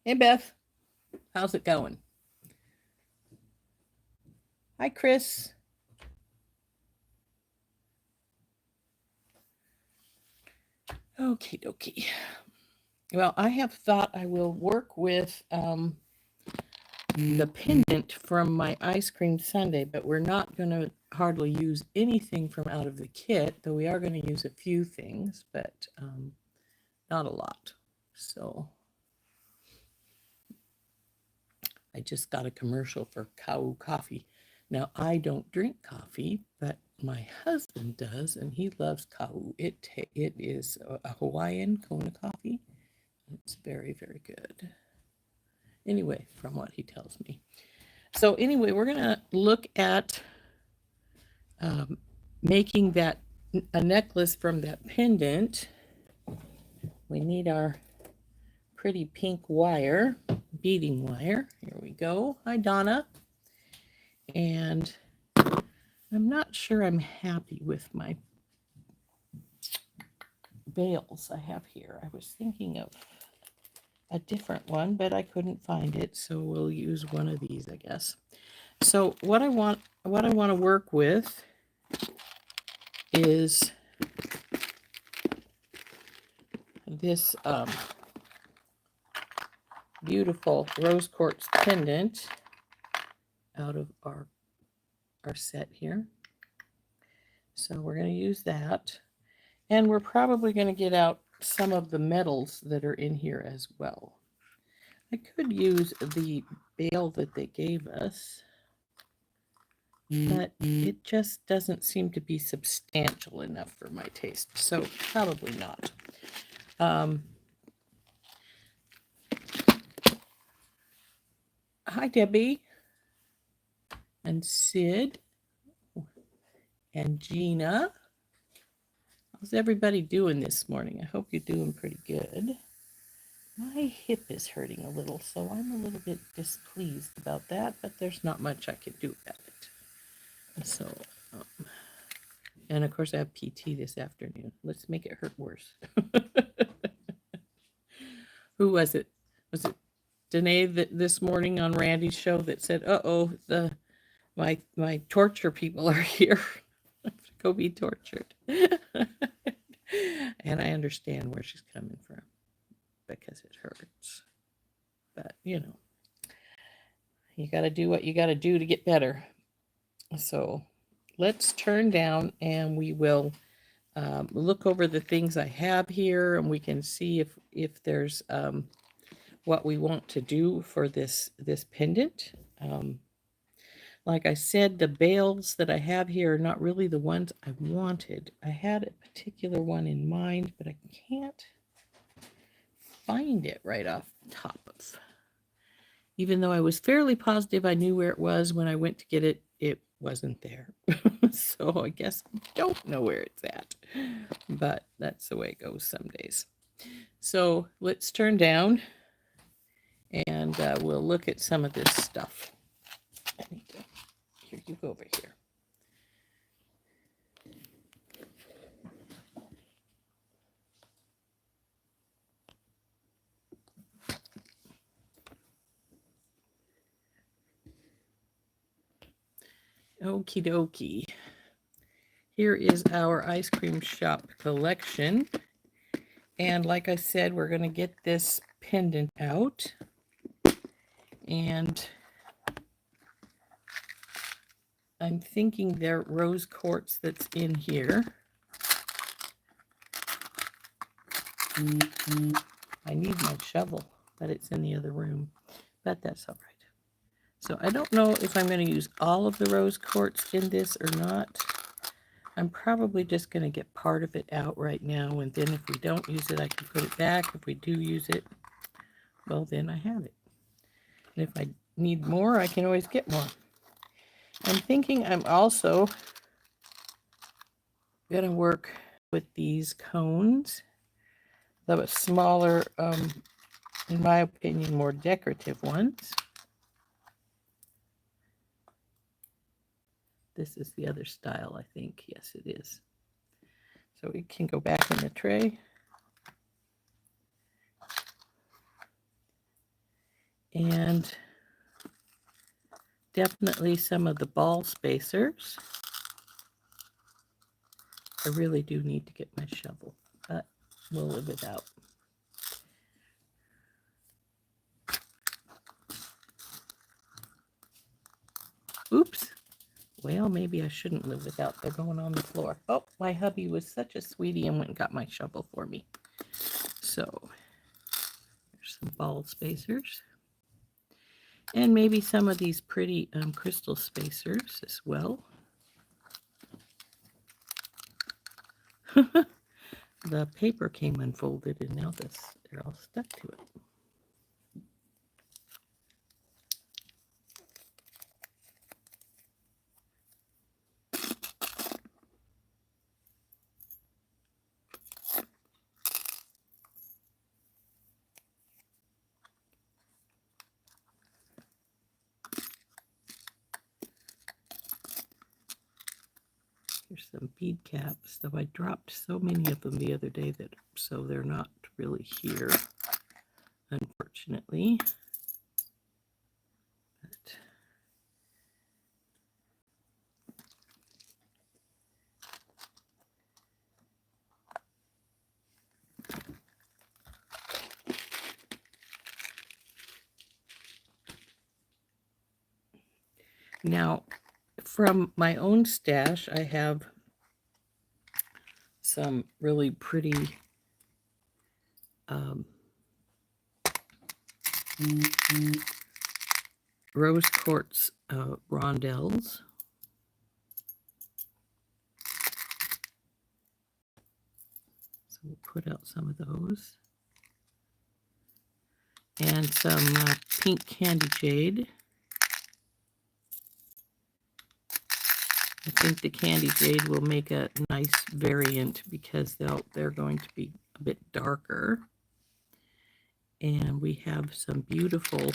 Hey, Beth. How's it going? Hi, Chris. Okie dokie. Well, I have thought I will work with the pendant from my ice cream sundae, but we're not going to hardly use anything from out of the kit, though we are going to use a few things, but not a lot. So I just got a commercial for Kau coffee. Now, I don't drink coffee, but my husband does, and he loves Kau. It is a Hawaiian Kona coffee. It's very, very good. Anyway, from what he tells me. So anyway, we're going to look at making that a necklace from that pendant. We need our pretty pink wire, beading wire. Here we go. Hi, Donna. And I'm not sure I'm happy with my bales I have here. I was thinking of a different one, but I couldn't find it, so we'll use one of these, I guess. So what I want to work with is this beautiful rose quartz pendant out of our set here. So we're going to use that, and we're probably going to get out some of the metals that are in here as well. I could use the bale that they gave us, but it just doesn't seem to be substantial enough for my taste, so probably not. Hi, Debbie and Sid and Gina. How's everybody doing this morning? I hope you're doing pretty good. My hip is hurting a little, so I'm a little bit displeased about that, but there's not much I can do about it. So, and of course I have PT this afternoon. Let's make it hurt worse. Who was it? Was it Danae that this morning on Randy's show that said, "Uh-oh, my torture people are here. I have to go be tortured." And I understand where she's coming from because it hurts. But, you got to do what you got to do to get better. So let's turn down and we will look over the things I have here, and we can see if there's what we want to do for this pendant. Like I said, the bales that I have here are not really the ones I wanted. I had a particular one in mind, but I can't find it right off the top of. Even though I was fairly positive I knew where it was when I went to get it, it wasn't there. So I guess I don't know where it's at. But that's the way it goes some days. So let's turn down and we'll look at some of this stuff. Here, you go over here. Okie dokie. Here is our ice cream shop collection. And like I said, we're going to get this pendant out. And I'm thinking there rose quartz that's in here. I need my shovel, but it's in the other room. But that's all right. So I don't know if I'm going to use all of the rose quartz in this or not. I'm probably just going to get part of it out right now, and then if we don't use it, I can put it back. If we do use it, well, then I have it. And if I need more, I can always get more. I'm thinking I'm also going to work with these cones, the smaller, in my opinion, more decorative ones. This is the other style, I think. Yes, it is. So it can go back in the tray. And definitely some of the ball spacers. I really do need to get my shovel, but we'll live without. Oops. Well, maybe I shouldn't live without. They're going on the floor. Oh, my hubby was such a sweetie and went and got my shovel for me. So there's some ball spacers. And maybe some of these pretty crystal spacers as well. The paper came unfolded and now they're all stuck to it. Here's some bead caps, though I dropped so many of them the other day that so they're not really here, unfortunately. But now, from my own stash, I have some really pretty rose quartz rondelles. So we'll put out some of those. And some pink candy jade. I think the candy jade will make a nice variant because they're going to be a bit darker. And we have some beautiful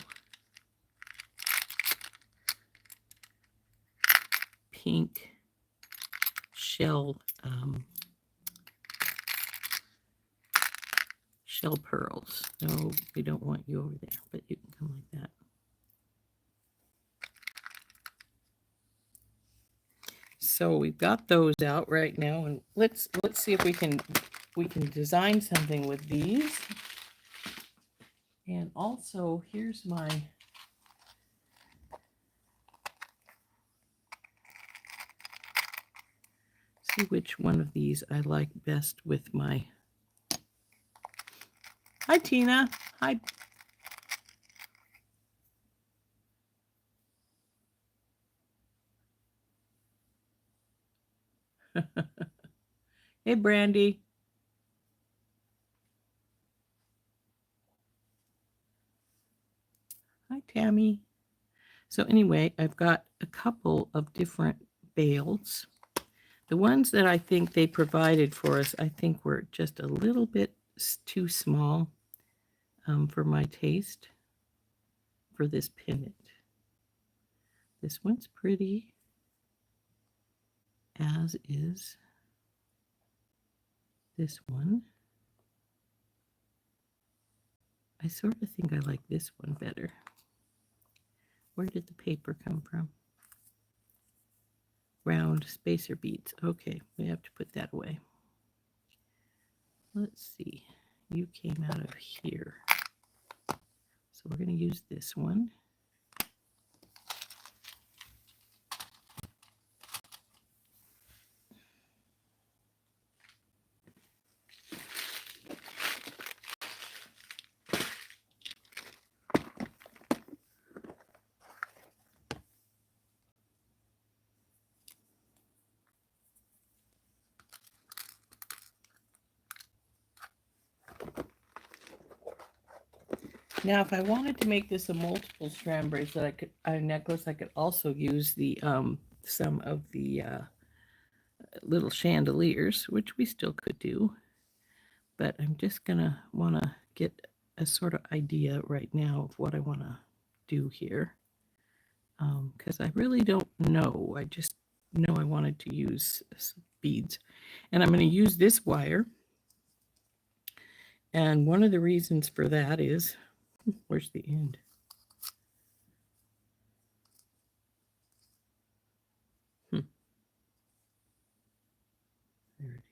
pink shell pearls. No, we don't want you over there, but you can come like that. So we've got those out right now, and let's see if we can design something with these. And also, here's my see which one of these I like best with my. Hi, Tina. Hi. Hey, Brandy. Hi, Tammy. So anyway, I've got a couple of different bales. The ones that I think they provided for us, I think were just a little bit too small for my taste for this pennant. This one's pretty, as is this one. I sort of think I like this one better. Where did the paper come from? Round spacer beads. Okay, we have to put that away. Let's see. You came out of here. So we're going to use this one. Now, if I wanted to make this a multiple strand bracelet, necklace, I could also use the some of the little chandeliers, which we still could do. But I'm just gonna want to get a sort of idea right now of what I want to do here, because I really don't know. I just know I wanted to use some beads, and I'm going to use this wire. And one of the reasons for that is, where's the end?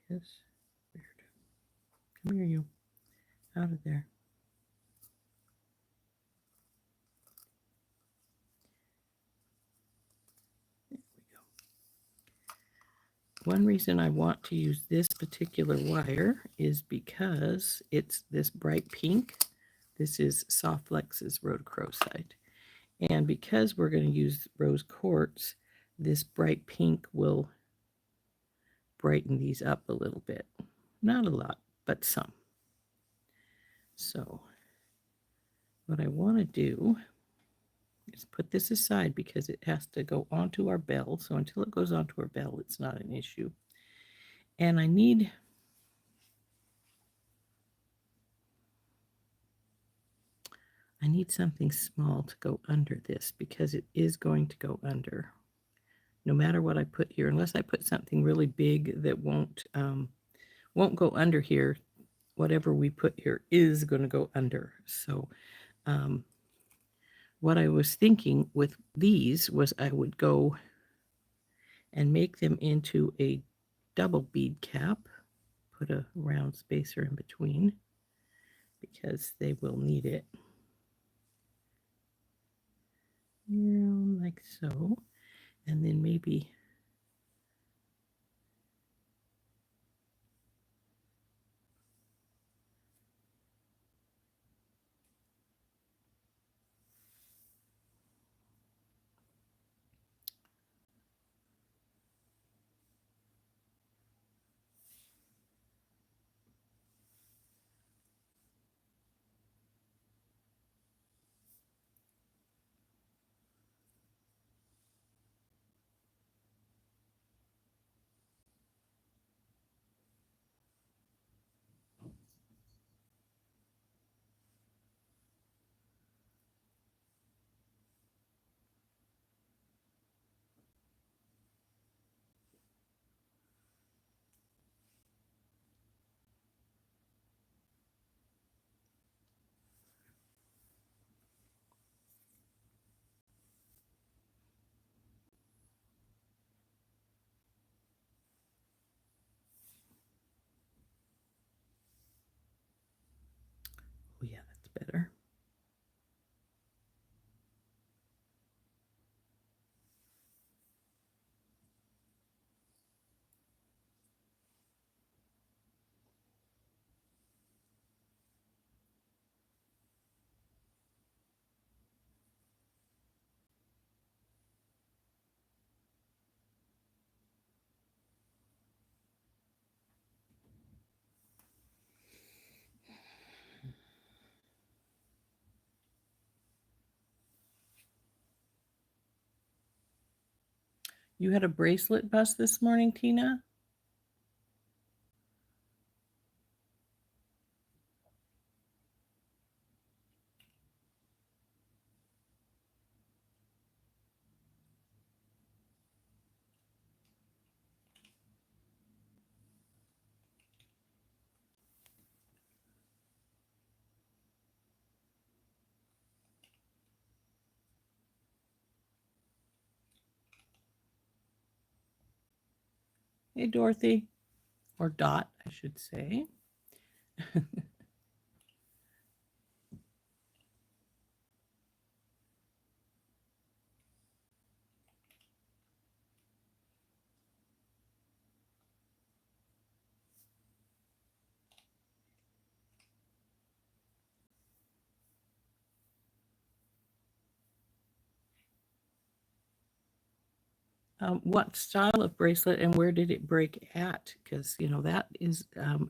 this. Weird. Come here, you. Out of there. There we go. One reason I want to use this particular wire is because it's this bright pink. This is Softlux's rhodochrosite. And because we're going to use rose quartz, this bright pink will brighten these up a little bit. Not a lot, but some. So what I want to do is put this aside because it has to go onto our bell. So until it goes onto our bell, it's not an issue. And I need something small to go under this because it is going to go under. No matter what I put here, unless I put something really big that won't go under here, whatever we put here is going to go under. So what I was thinking with these was I would go and make them into a double bead cap, put a round spacer in between because they will need it. Like so. And then maybe oh yeah, that's better. You had a bracelet bust this morning, Tina? Hey, Dorothy. Or Dot, I should say. What style of bracelet and where did it break at? Because, you know, that is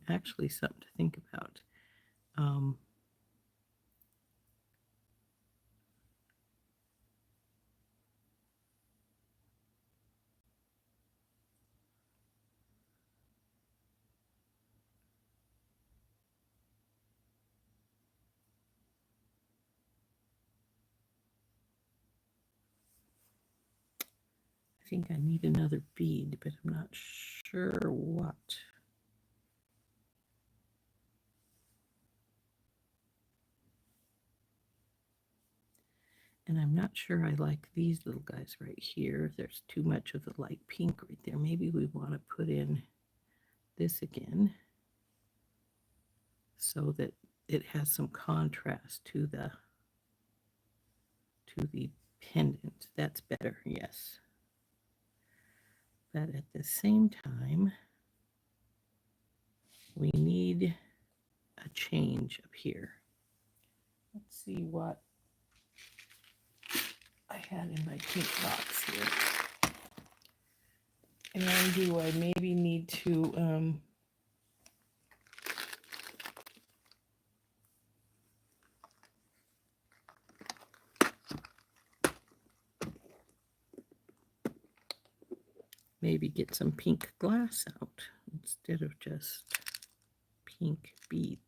actually something to think about. I think I need another bead, but I'm not sure what. And I'm not sure I like these little guys right here. There's too much of the light pink right there. Maybe we want to put in this again so that it has some contrast to the pendant. That's better, yes. But at the same time, we need a change up here. Let's see what I had in my pink box here. And do I maybe need to maybe get some pink glass out instead of just pink beads,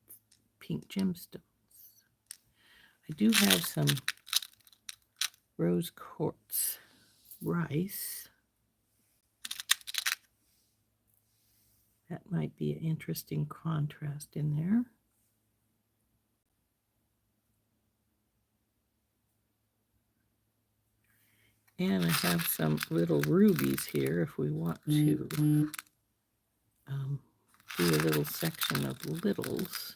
pink gemstones. I do have some rose quartz rice. That might be an interesting contrast in there. And I have some little rubies here if we want to do a little section of littles.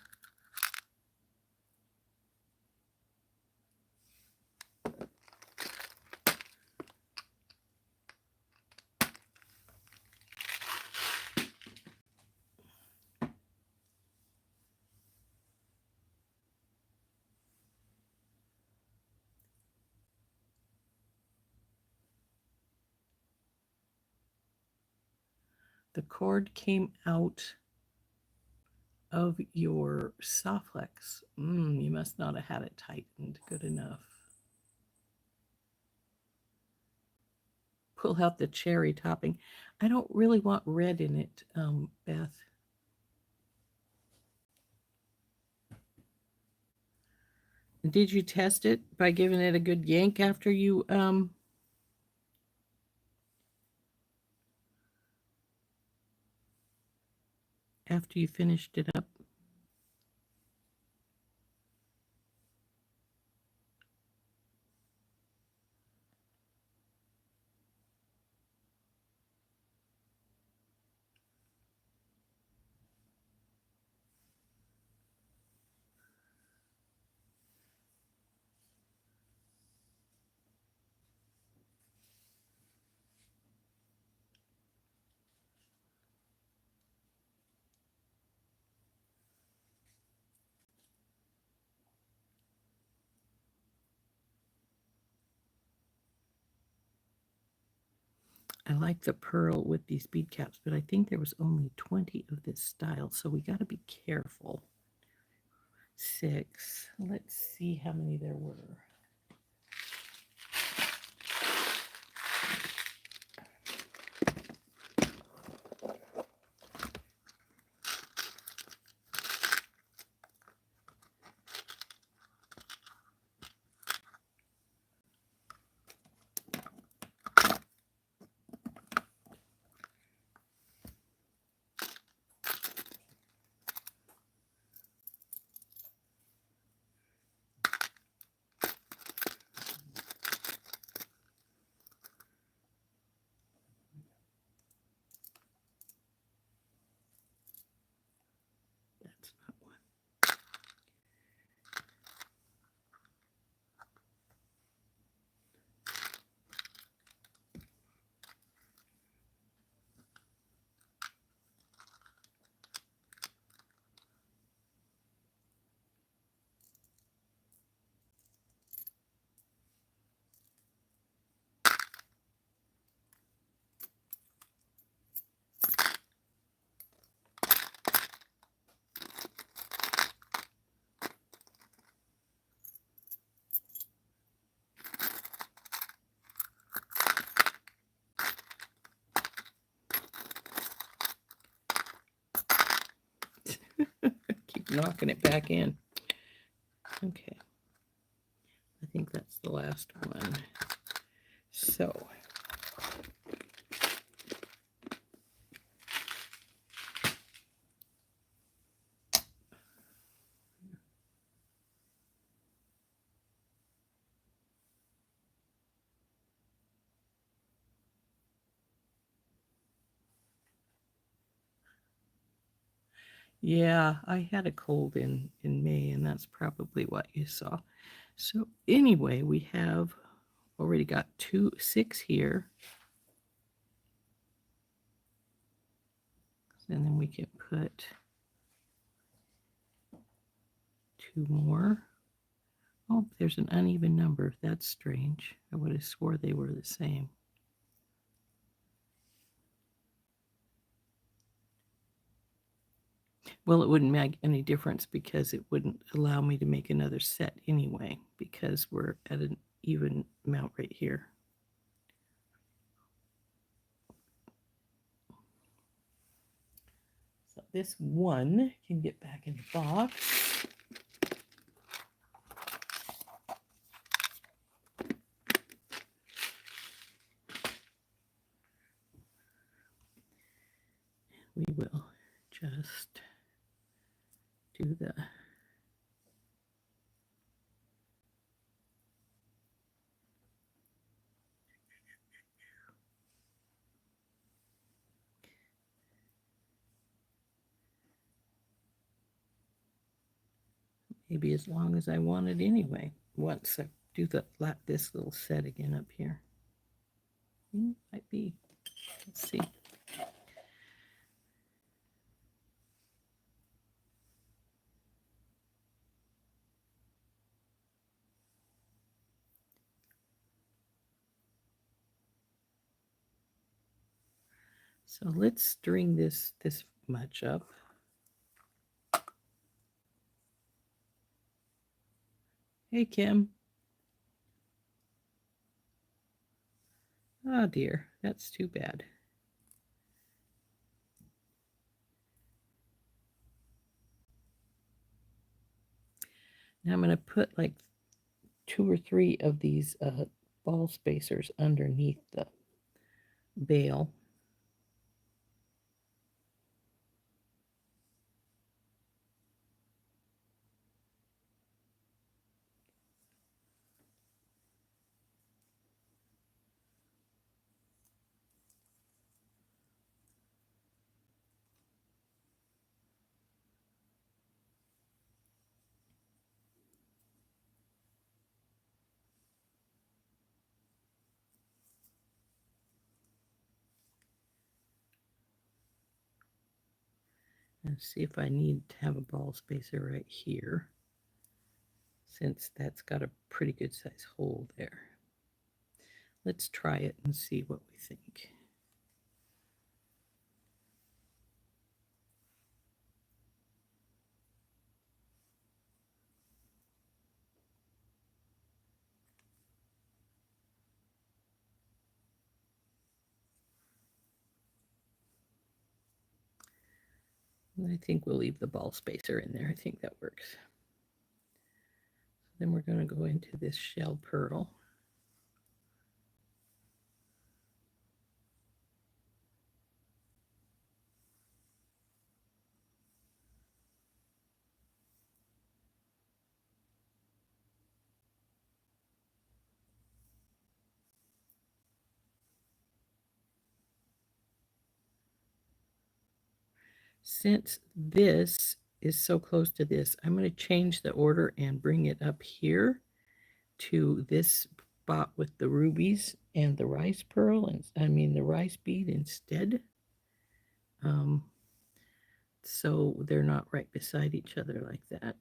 The cord came out of your Softflex. You must not have had it tightened good enough. Pull out the cherry topping. I don't really want red in it, Beth. Did you test it by giving it a good yank after you finished it up? I like the pearl with these bead caps, but I think there was only 20 of this style, so we got to be careful. 6. Let's see how many there were. Keep knocking it back in. Okay. I think that's the last one. So Yeah, I had a cold in May, and that's probably what you saw. So anyway, we have already got 6 here. And then we can put 2 more. Oh, there's an uneven number. That's strange. I would have swore they were the same. Well, it wouldn't make any difference because it wouldn't allow me to make another set anyway, because we're at an even amount right here. So this one can get back in the box. We will just do the maybe as long as I want it anyway. Once I do this little set again up here. Might be. Let's see. So let's string this much up. Hey, Kim. Oh dear, that's too bad. Now I'm going to put like 2 or 3 of these ball spacers underneath the bail. And see if I need to have a ball spacer right here, since that's got a pretty good size hole there. Let's try it and see what we think. I think we'll leave the ball spacer in there. I think that works. Then we're going to go into this shell pearl. Since this is so close to this, I'm going to change the order and bring it up here to this spot with the rubies and the rice pearl, and the rice bead instead. So they're not right beside each other like that.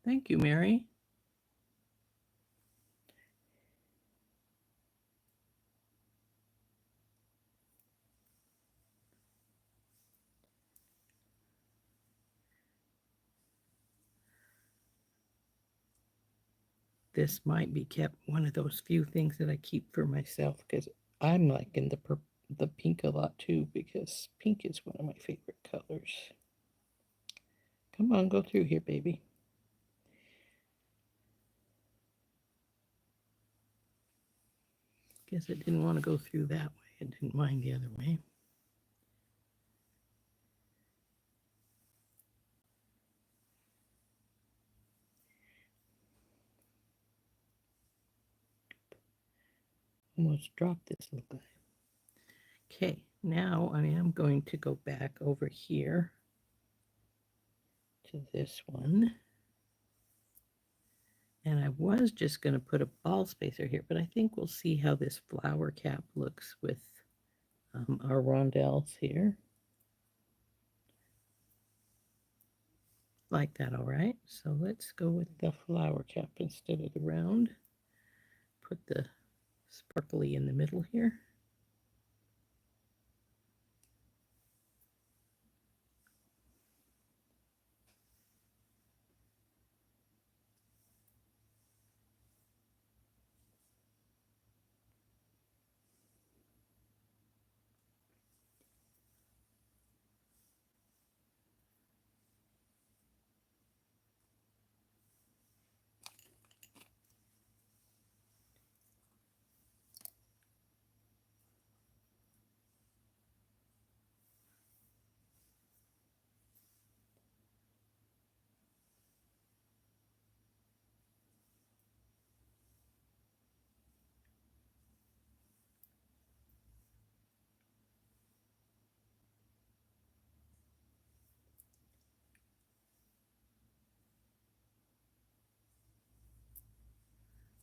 Thank you, Mary. this might be kept one of those few things that I keep for myself because I'm liking the pink a lot too because pink is one of my favorite colors. Come on, go through here, baby. Guess it didn't want to go through that way. It didn't mind the other way. Almost dropped this little guy. Okay, now I am going to go back over here to this one. And I was just going to put a ball spacer here, but I think we'll see how this flower cap looks with our rondelles here. Like that, all right? So let's go with the flower cap instead of the round. Put the sparkly in the middle here.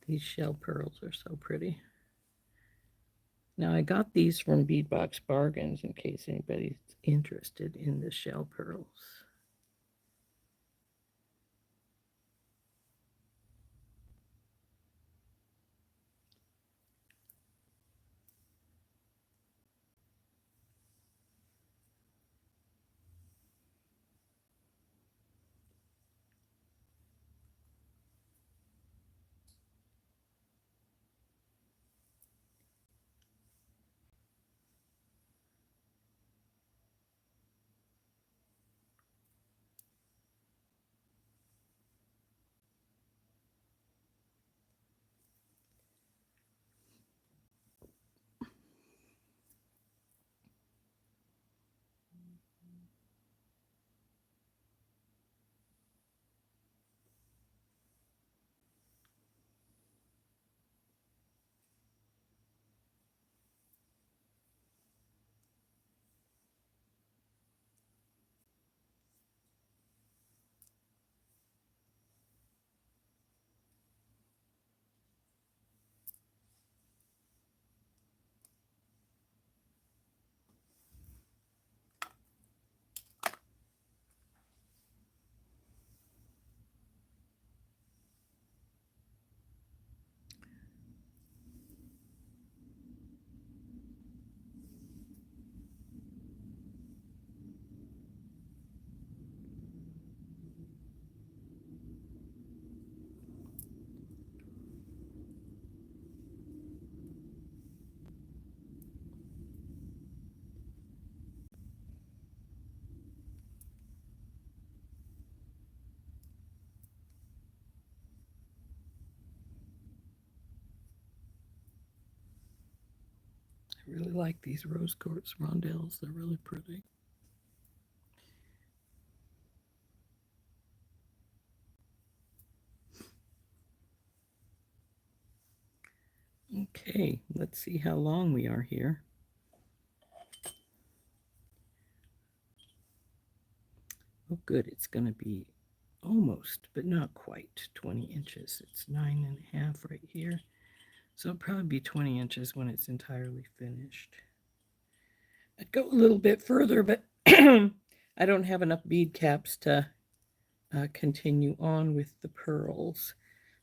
These shell pearls are so pretty. Now I got these from Beadbox Bargains in case anybody's interested in the shell pearls. I really like these rose quartz rondelles. They're really pretty. Okay, let's see how long we are here. Oh, good. It's going to be almost, but not quite 20 inches. It's 9.5 right here. So it'll probably be 20 inches when it's entirely finished. I'd go a little bit further, but I don't have enough bead caps to continue on with the pearls.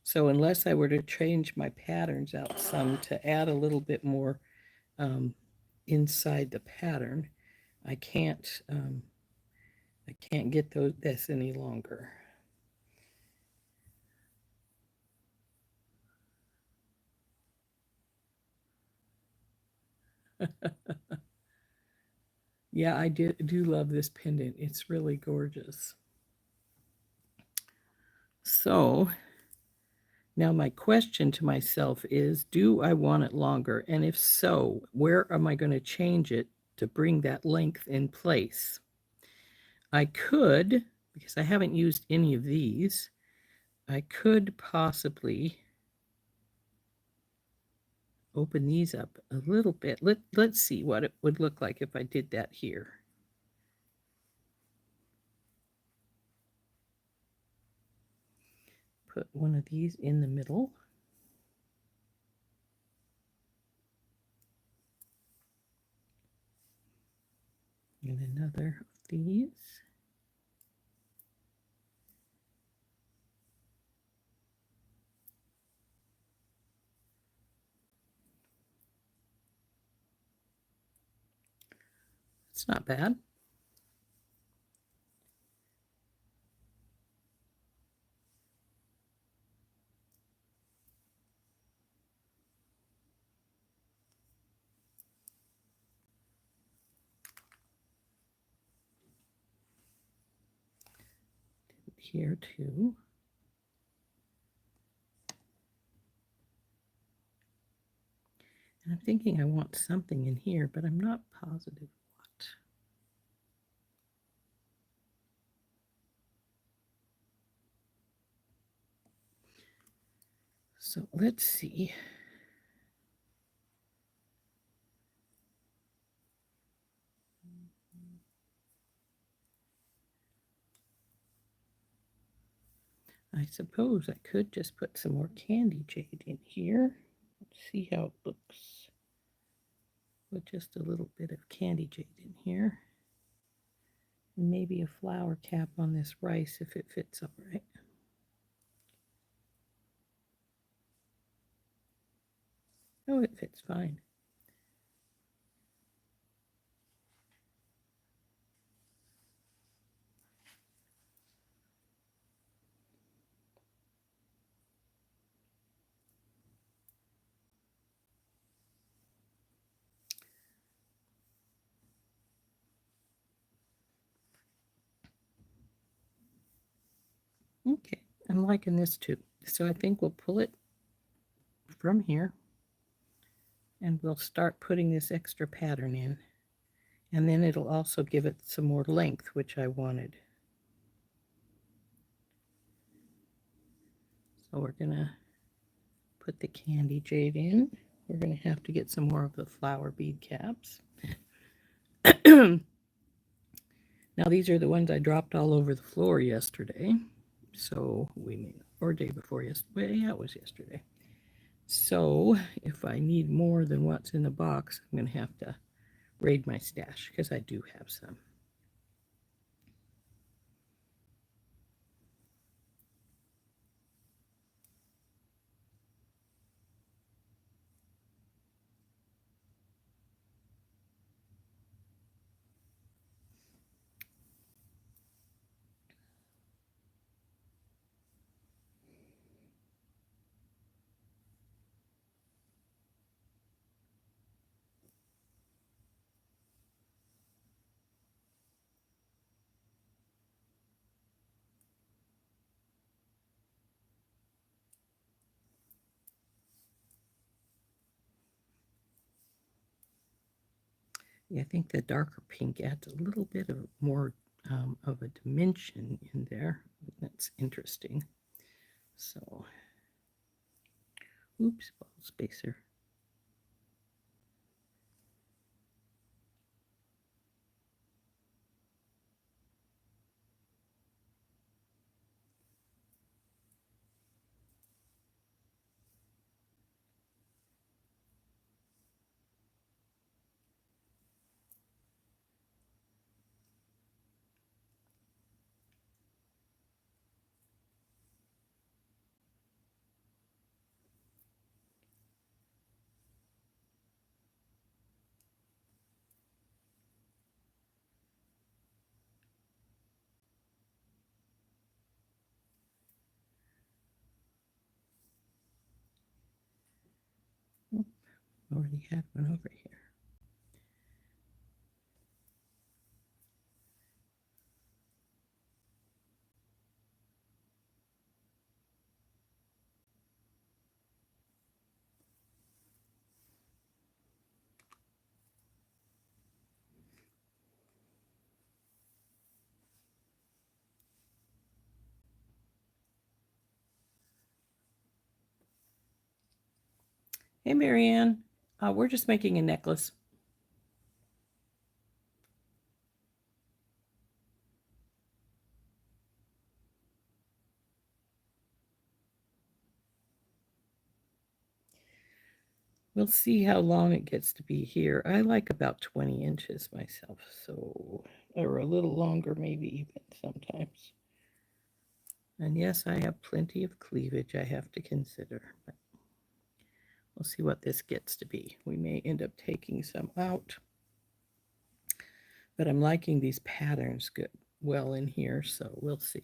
So unless I were to change my patterns out some to add a little bit more inside the pattern, I can't get this any longer. Yeah, I do love this pendant. It's really gorgeous. So now my question to myself is, do I want it longer? And if so, where am I going to change it to bring that length in place? I could, because I haven't used any of these, I could possibly open these up a little bit. Let's see what it would look like if I did that here. Put one of these in the middle. And another of these. It's not bad. Here too. And I'm thinking I want something in here, but I'm not positive what. So let's see. I suppose I could just put some more candy jade in here. Let's see how it looks. Put just a little bit of candy jade in here. And maybe a flower cap on this rice if it fits all right. Oh, it fits fine. Okay, I'm liking this too. So I think we'll pull it from here and we'll start putting this extra pattern in. And then it'll also give it some more length, which I wanted. So we're gonna put the candy jade in. We're gonna have to get some more of the flower bead caps. Now these are the ones I dropped all over the floor yesterday. So we may, or day before yesterday. Yeah, it was yesterday. So if I need more than what's in the box, I'm gonna have to raid my stash because I do have some. Yeah, I think the darker pink adds a little bit of more of a dimension in there. That's interesting. So, oops, ball spacer. Oh, already had one over here. Hey, Marianne. We're just making a necklace. We'll see how long it gets to be here. I like about 20 inches myself, so, or a little longer, maybe even sometimes. And yes, I have plenty of cleavage I have to consider, but we'll see what this gets to be. We may end up taking some out, but I'm liking these patterns good well in here, so we'll see.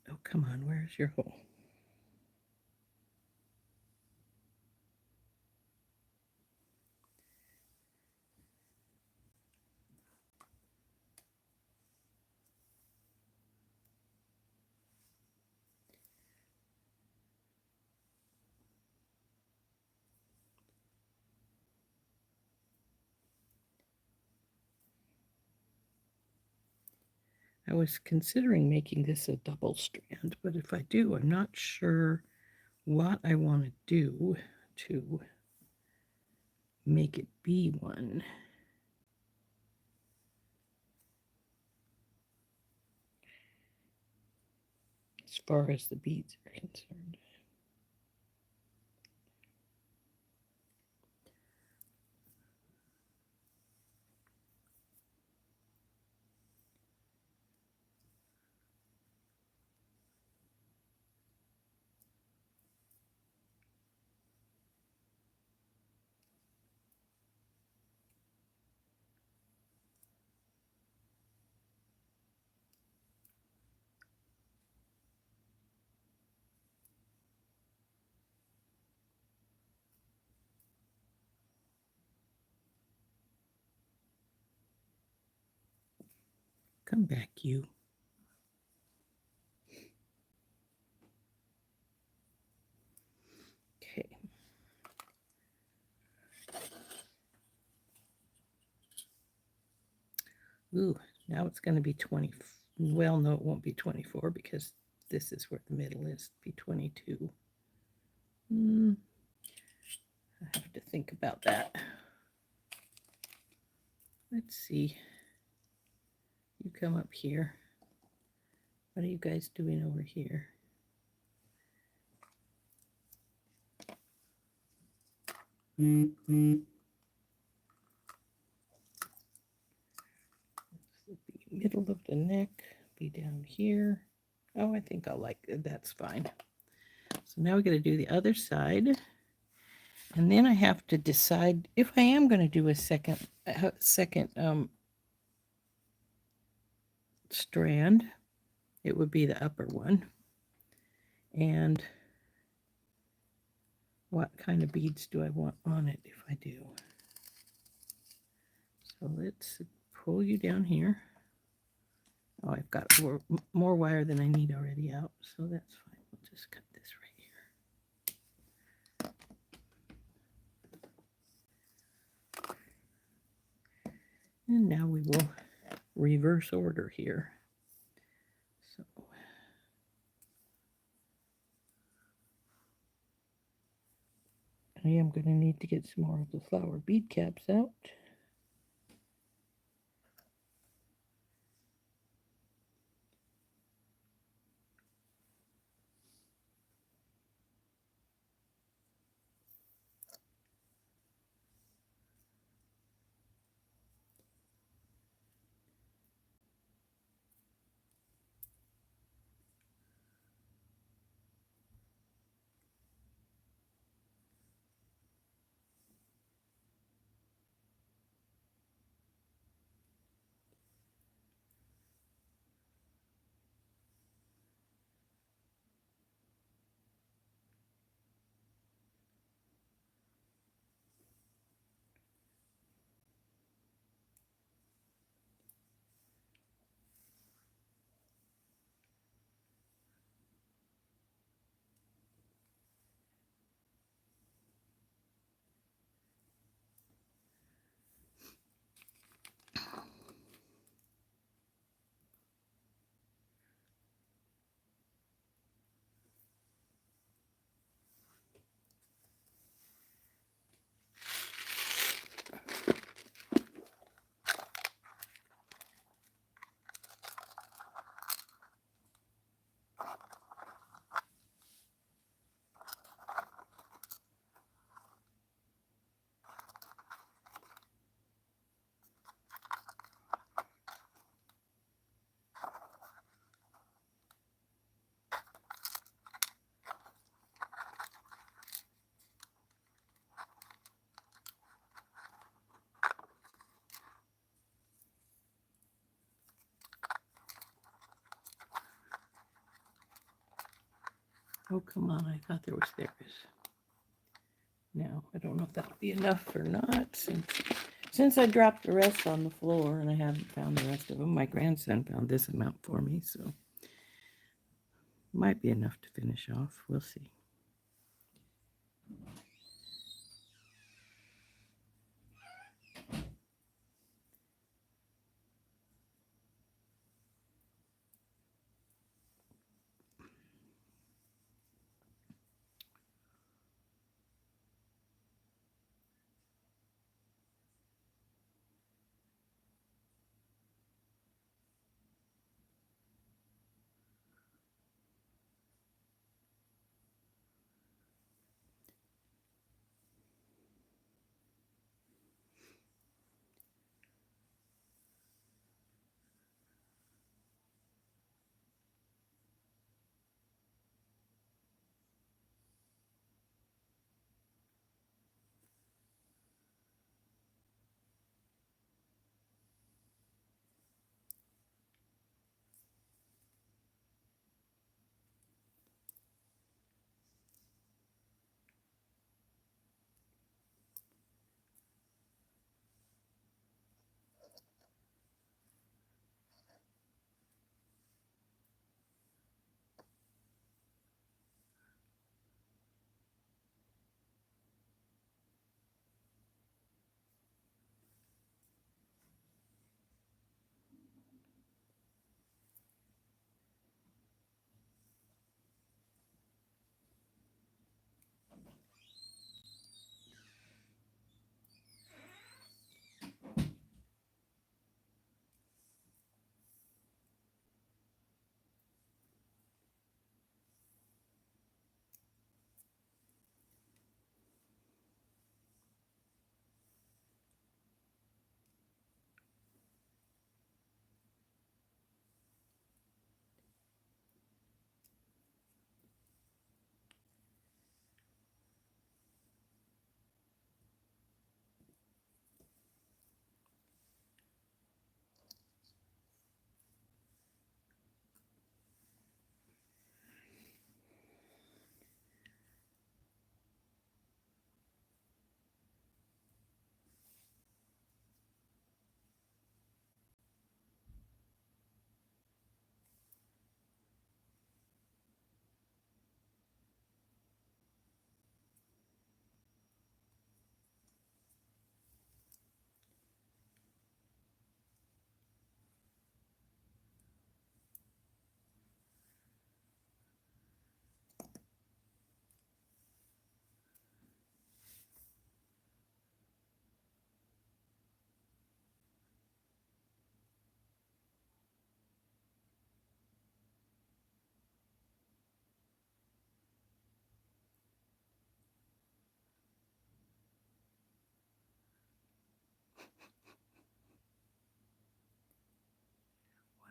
Oh, come on, where's your hole? I was considering making this a double strand, but if I do, I'm not sure what I want to do to make it be one. As far as the beads are concerned. Come back, you. Okay. Ooh, now it's going to be 20. Well, no, it won't be 24 because this is where the middle is. It'll be 22. I have to think about that. Let's see. You come up here. What are you guys doing over here? The middle of the neck be down here. Oh, I think I'll like it. That's fine. So now we got to do the other side. And then I have to decide if I am going to do a second strand. It would be the upper one. And what kind of beads do I want on it if I do? So let's pull you down here. Oh, I've got more wire than I need already out, so that's fine. We'll just cut this right here. And now we will reverse order here. So I am going to need to get some more of the flower bead caps out. Oh, come on. I thought there was theirs. Now, I don't know if that'll be enough or not. Since I dropped the rest on the floor and I haven't found the rest of them, my grandson found this amount for me, so might be enough to finish off. We'll see.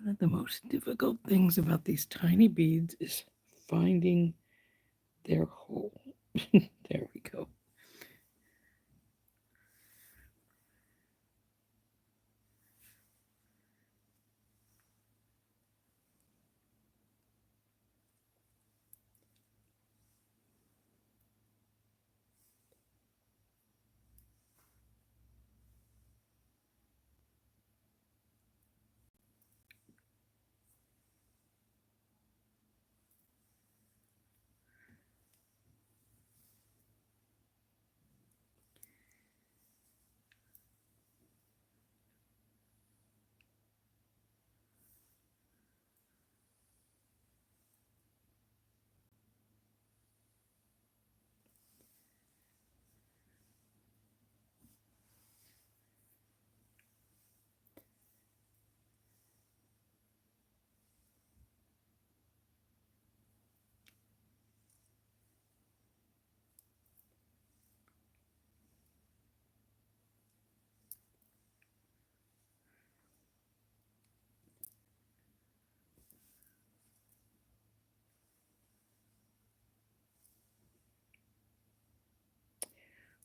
One of the most difficult things about these tiny beads is finding their hole. There we go.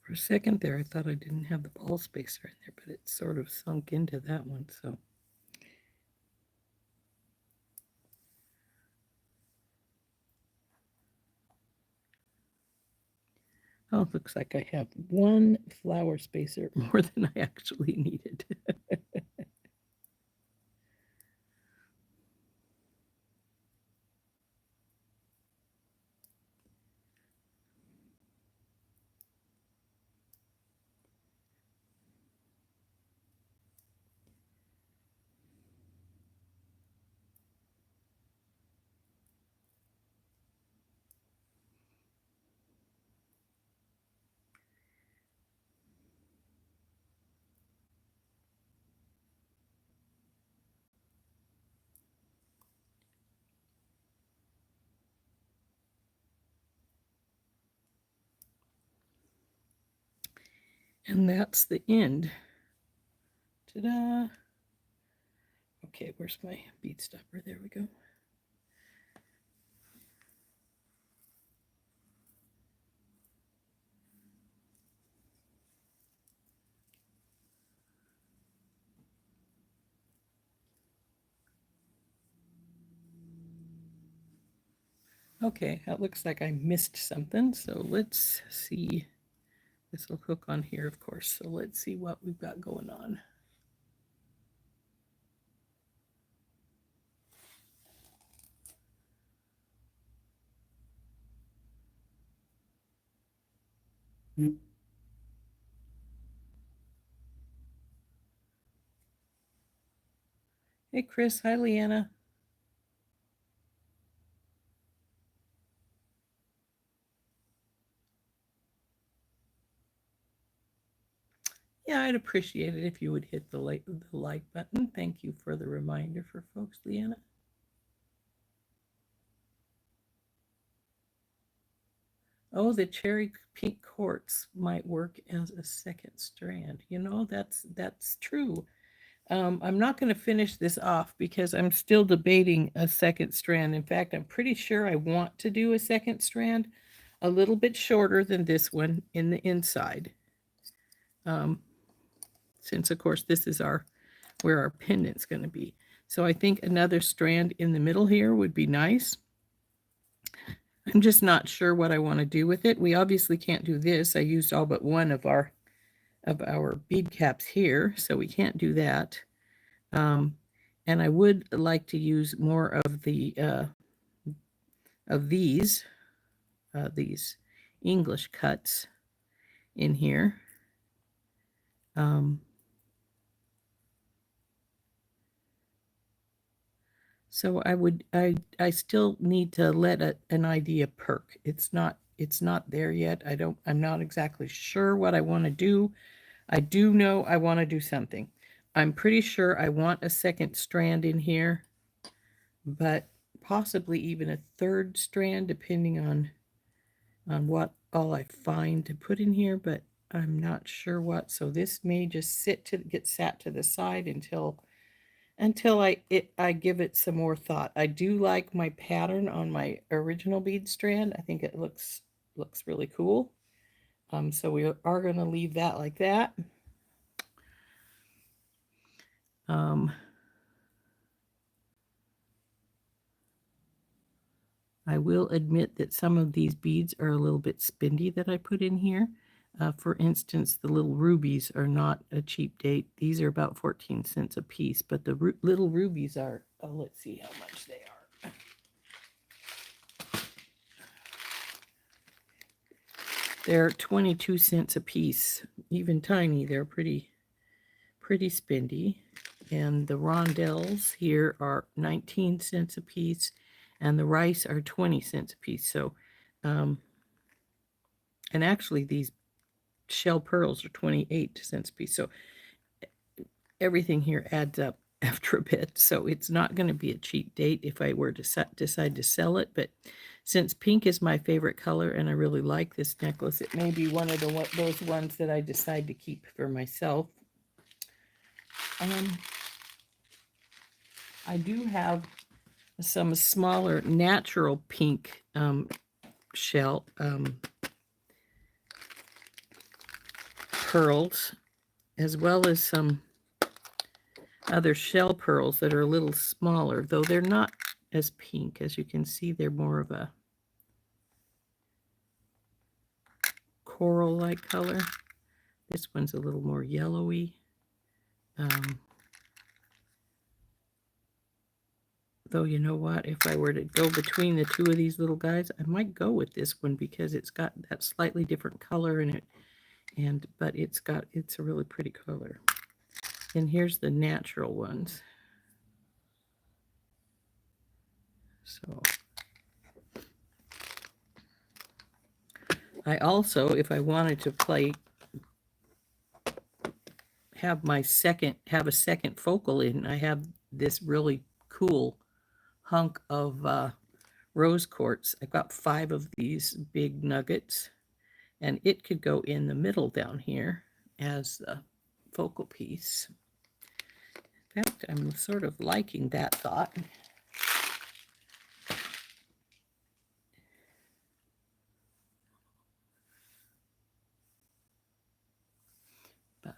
For a second there, I thought I didn't have the ball spacer in there, but it sort of sunk into that one, so. Oh, it looks like I have one flower spacer more than I actually needed. And that's the end. Ta-da! Okay, where's my bead stopper? There we go. Okay, that looks like I missed something, so let's see. This will hook on here, of course, so let's see what we've got going on. Hey, Chris. Hi, Leanna. Yeah, I'd appreciate it if you would hit the like button. Thank you for the reminder for folks, Leanna. Oh, the cherry pink quartz might work as a second strand. You know, that's true. I'm not going to finish this off because I'm still debating a second strand. In fact, I'm pretty sure I want to do a second strand a little bit shorter than this one in the inside. Since of course this is where our pendant's going to be. So I think another strand in the middle here would be nice. I'm just not sure what I want to do with it. We obviously can't do this. I used all but one of our bead caps here, so we can't do that. And I would like to use more of these English cuts in here. So I still need to let an idea perk. It's not there yet. I'm not exactly sure what I want to do. I do know I want to do something. I'm pretty sure I want a second strand in here, but possibly even a third strand depending on what all I find to put in here, but I'm not sure what. So this may just get sat to the side until until I give it some more thought. I do like my pattern on my original bead strand. I think it looks really cool. So we are going to leave that like that. I will admit that some of these beads are a little bit spendy that I put in here. For instance, the little rubies are not a cheap date. These are about 14 cents a piece, but the little rubies are, let's see how much they are. They're 22 cents a piece, even tiny. They're pretty spendy. And the rondelles here are 19 cents a piece, and the rice are 20 cents a piece. So, and actually these shell pearls are 28 cents a piece. So everything here adds up after a bit. So it's not going to be a cheap date if I were to decide to sell it. But since pink is my favorite color and I really like this necklace, it may be one of those ones that I decide to keep for myself. I do have some smaller natural pink shell pearls, as well as some other shell pearls that are a little smaller, though they're not as pink. As you can see, they're more of a coral-like color. This one's a little more yellowy. Though you know what, if I were to go between the two of these little guys, I might go with this one because it's got that slightly different color in it, but it's a really pretty color. And here's the natural ones. So I also, if I wanted to have a second focal in, I have this really cool hunk of rose quartz. I've got 5 of these big nuggets, and it could go in the middle down here as the focal piece. In fact, I'm sort of liking that thought. But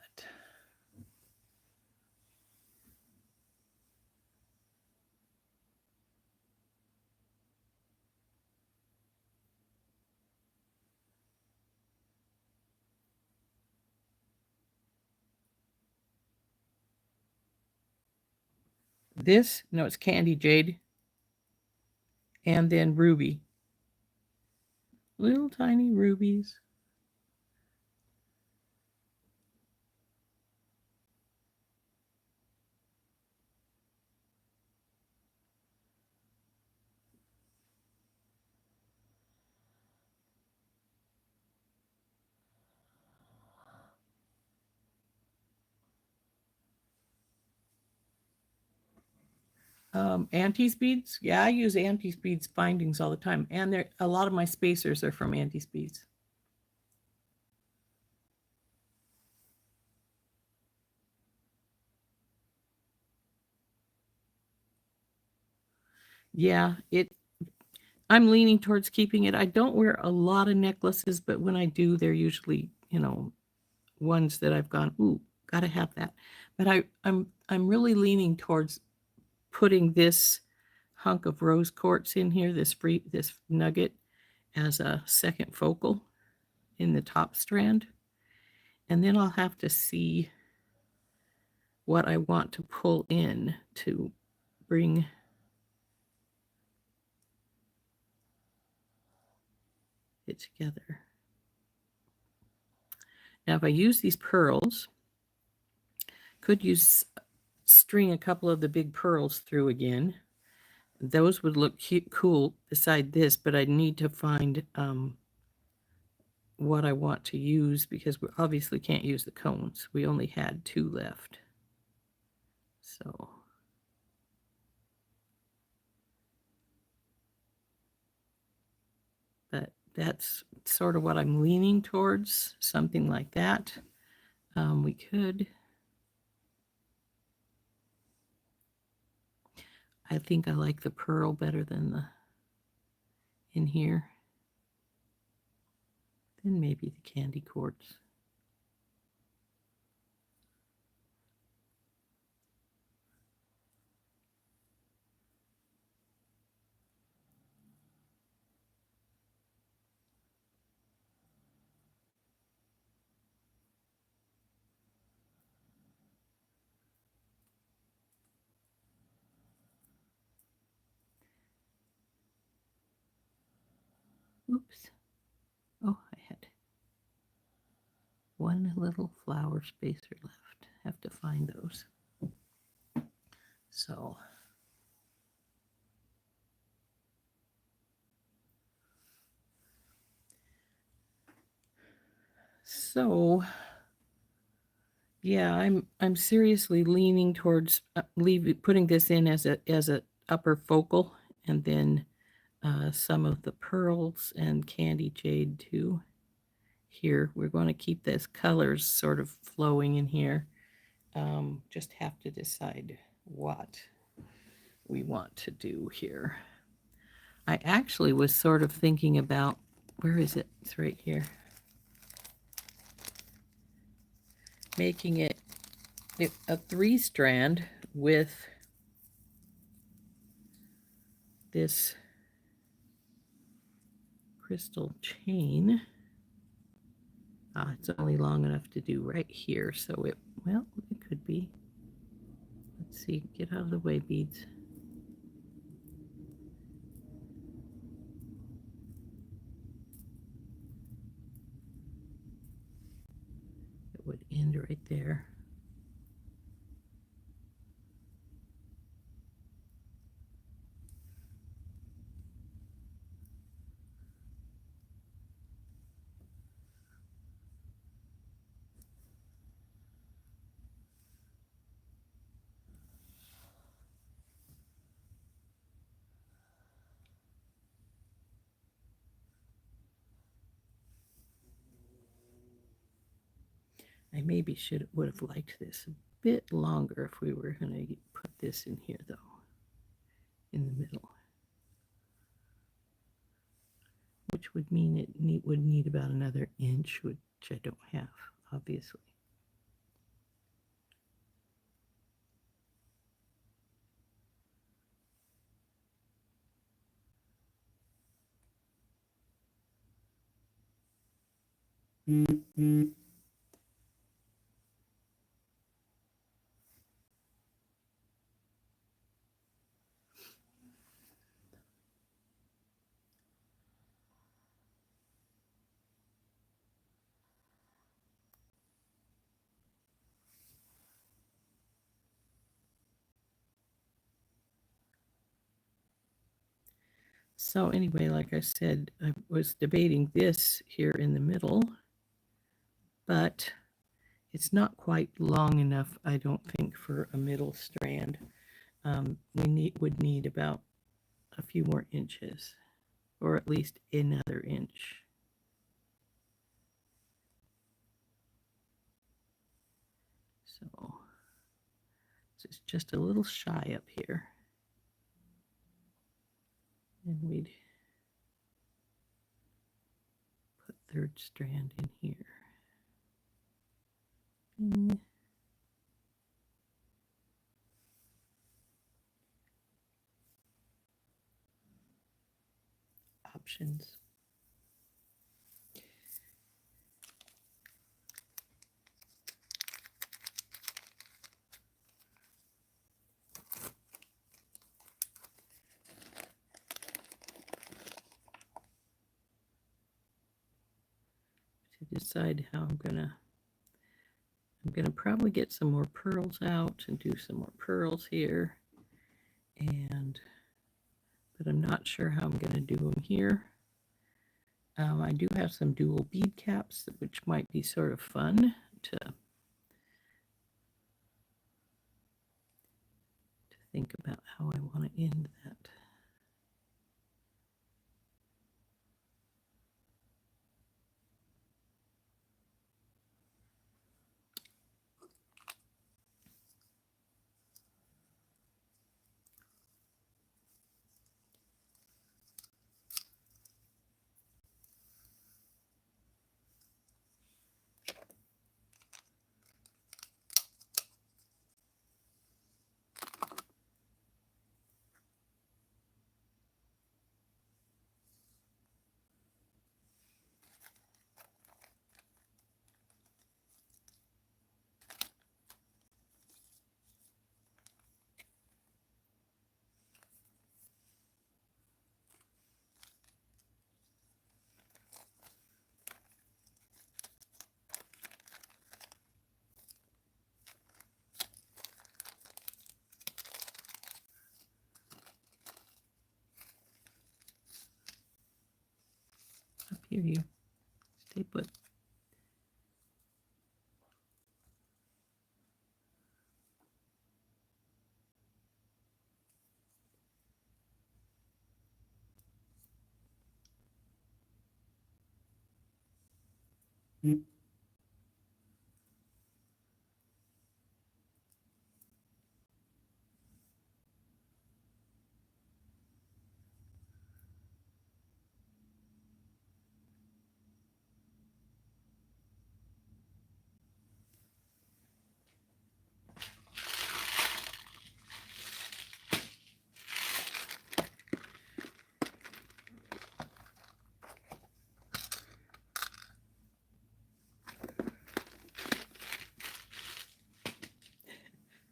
it's candy jade, and then ruby. Little tiny rubies. Antis beads. Yeah, I use Antis beads bindings all the time. And a lot of my spacers are from Antis beads. Yeah, I'm leaning towards keeping it. I don't wear a lot of necklaces, but when I do, they're usually, ones that I've gone, ooh, gotta have that. But I'm really leaning towards putting this hunk of rose quartz in here, this nugget, as a second focal in the top strand. And then I'll have to see what I want to pull in to bring it together. Now, if I use these pearls, could string a couple of the big pearls through again. Those would look cool beside this, but I need to find what I want to use because we obviously can't use the cones. We only had 2 left. So but that's sort of what I'm leaning towards, something like that. We could I think I like the pearl better than the in here. Then maybe the candy quartz. Oops. Oh, I had one little flower spacer left. Have to find those. So yeah, I'm seriously leaning towards putting this in as a upper focal, and then some of the pearls and candy jade too. Here, we're going to keep those colors sort of flowing in here. Just have to decide what we want to do here. I actually was sort of thinking about, where is it? It's right here. Making it a 3-strand with this crystal chain. It's only long enough to do right here, so it could be. Let's see, get out of the way, beads. It would end right there. I maybe would have liked this a bit longer if we were going to put this in here, though, in the middle, which would mean it would need about another inch, which I don't have, obviously. Mm-hmm. So anyway, like I said, I was debating this here in the middle, but it's not quite long enough, I don't think, for a middle strand. We would need about a few more inches, or at least another inch. So it's just a little shy up here. And we'd put third strand in here. And options. To decide how I'm gonna probably get some more pearls out and do some more pearls here, but I'm not sure how I'm gonna do them here. I do have some dual bead caps, which might be sort of fun to think about how I want to end that. Here, you stay put.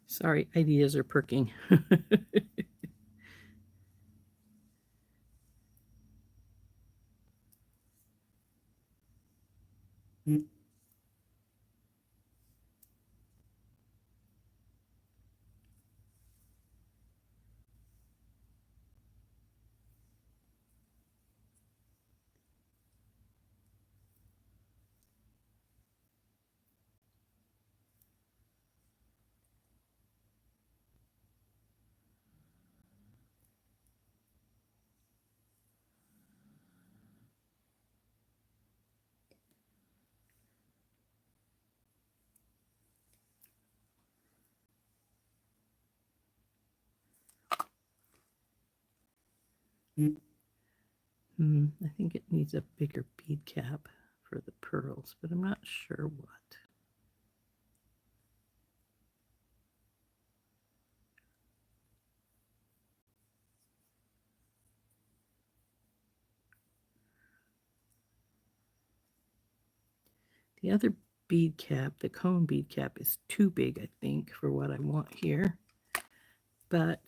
Sorry, ideas are perking. I think it needs a bigger bead cap for the pearls, but I'm not sure what. The other bead cap, the cone bead cap, is too big, I think, for what I want here. But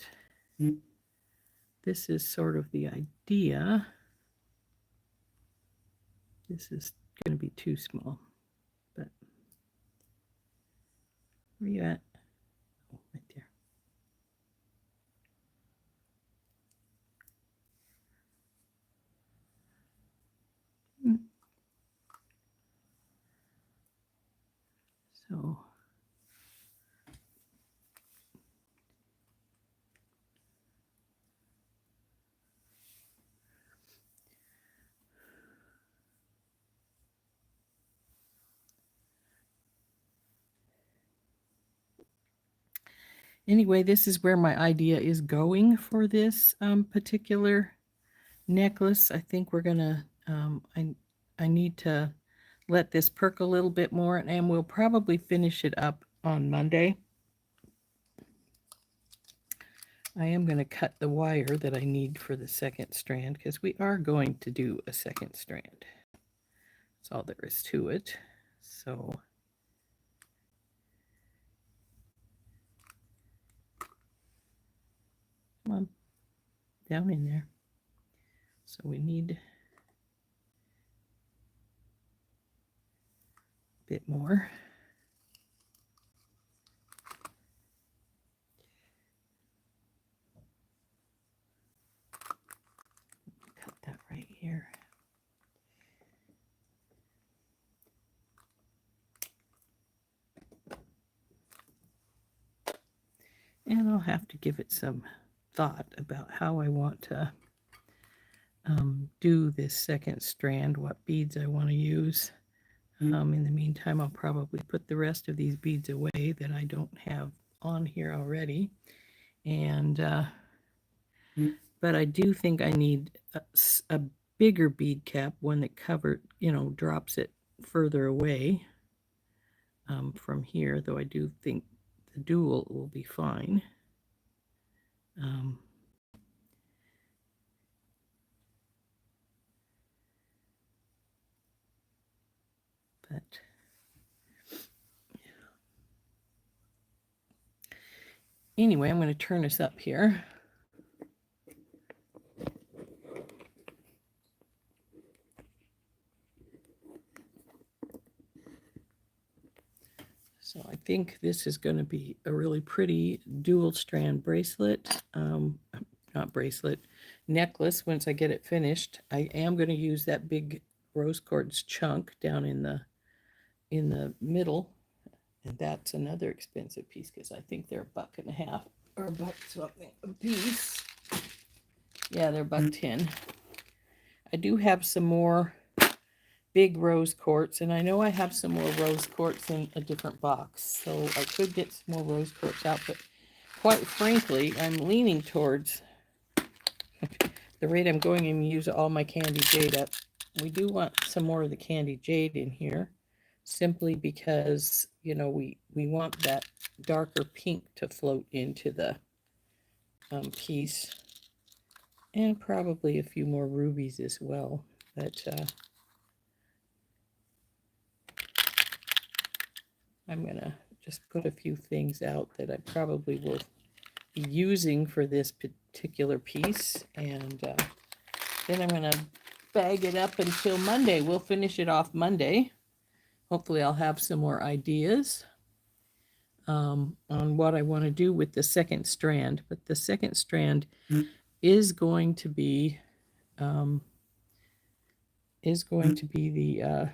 this is sort of the idea. This is going to be too small. But where are you at? Oh, right there. So anyway, this is where my idea is going for this particular necklace. I think we're gonna I need to let this perk a little bit more, and we'll probably finish it up on Monday. I am going to cut the wire that I need for the second strand, because we are going to do a second strand. That's all there is to it. So come on, down in there. So we need a bit more. Cut that right here. And I'll have to give it some thought about how I want to do this second strand, what beads I want to use. In the meantime, I'll probably put the rest of these beads away that I don't have on here already. And but I do think I need a bigger bead cap, one that drops it further away from here, though I do think the dual will be fine. But anyway, I'm going to turn this up here. So I think this is going to be a really pretty dual strand bracelet, not bracelet, necklace once I get it finished. I am going to use that big rose quartz chunk down in the middle, and that's another expensive piece because I think they're $1.50 or $1 something a piece. Yeah, they're $1.10. I do have some more big rose quartz, and I know I have some more rose quartz in a different box, so I could get some more rose quartz out, but quite frankly, I'm leaning towards the rate I'm going and use all my candy jade up. We do want some more of the candy jade in here, simply because, you know, we want that darker pink to float into the piece, and probably a few more rubies as well. But I'm gonna just put a few things out that I probably will be using for this particular piece, and then I'm gonna bag it up until Monday. We'll finish it off Monday. Hopefully I'll have some more ideas on what I want to do with the second strand, but the second strand is going to be the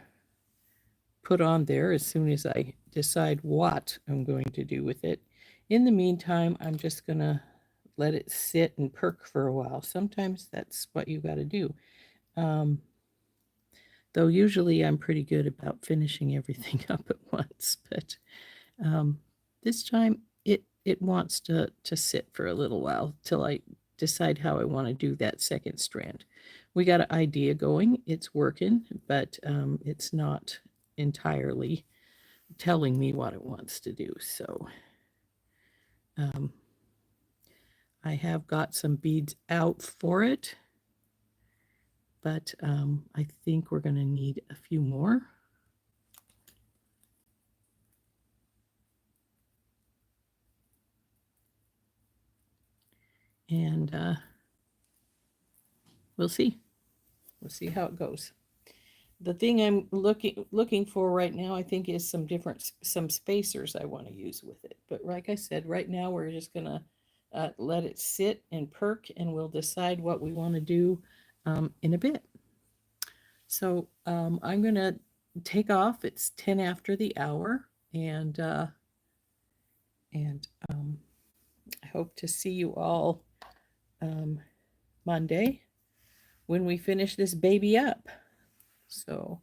put on there as soon as I decide what I'm going to do with it. In the meantime, I'm just gonna let it sit and perk for a while. Sometimes that's what you got to do. Though usually I'm pretty good about finishing everything up at once, but this time it wants to sit for a little while till I decide how I want to do that second strand. We got an idea going, it's working, but it's not entirely telling me what it wants to do. So I have got some beads out for it, but I think we're going to need a few more. And we'll see. We'll see how it goes. The thing I'm looking for right now, I think, is some spacers I want to use with it. But like I said, right now we're just gonna let it sit and perk, and we'll decide what we want to do in a bit. So I'm gonna take off. It's 10 after the hour, and I hope to see you all Monday when we finish this baby up. So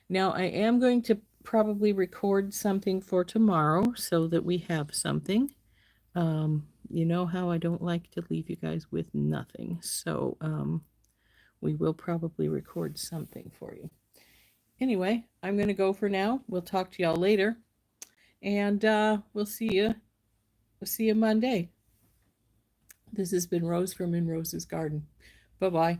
now I am going to probably record something for tomorrow so that we have something. You know how I don't like to leave you guys with nothing. So we will probably record something for you. Anyway, I'm going to go for now. We'll talk to y'all later. And we'll see you. We'll see you Monday. This has been Rose from In Rose's Garden. Bye-bye.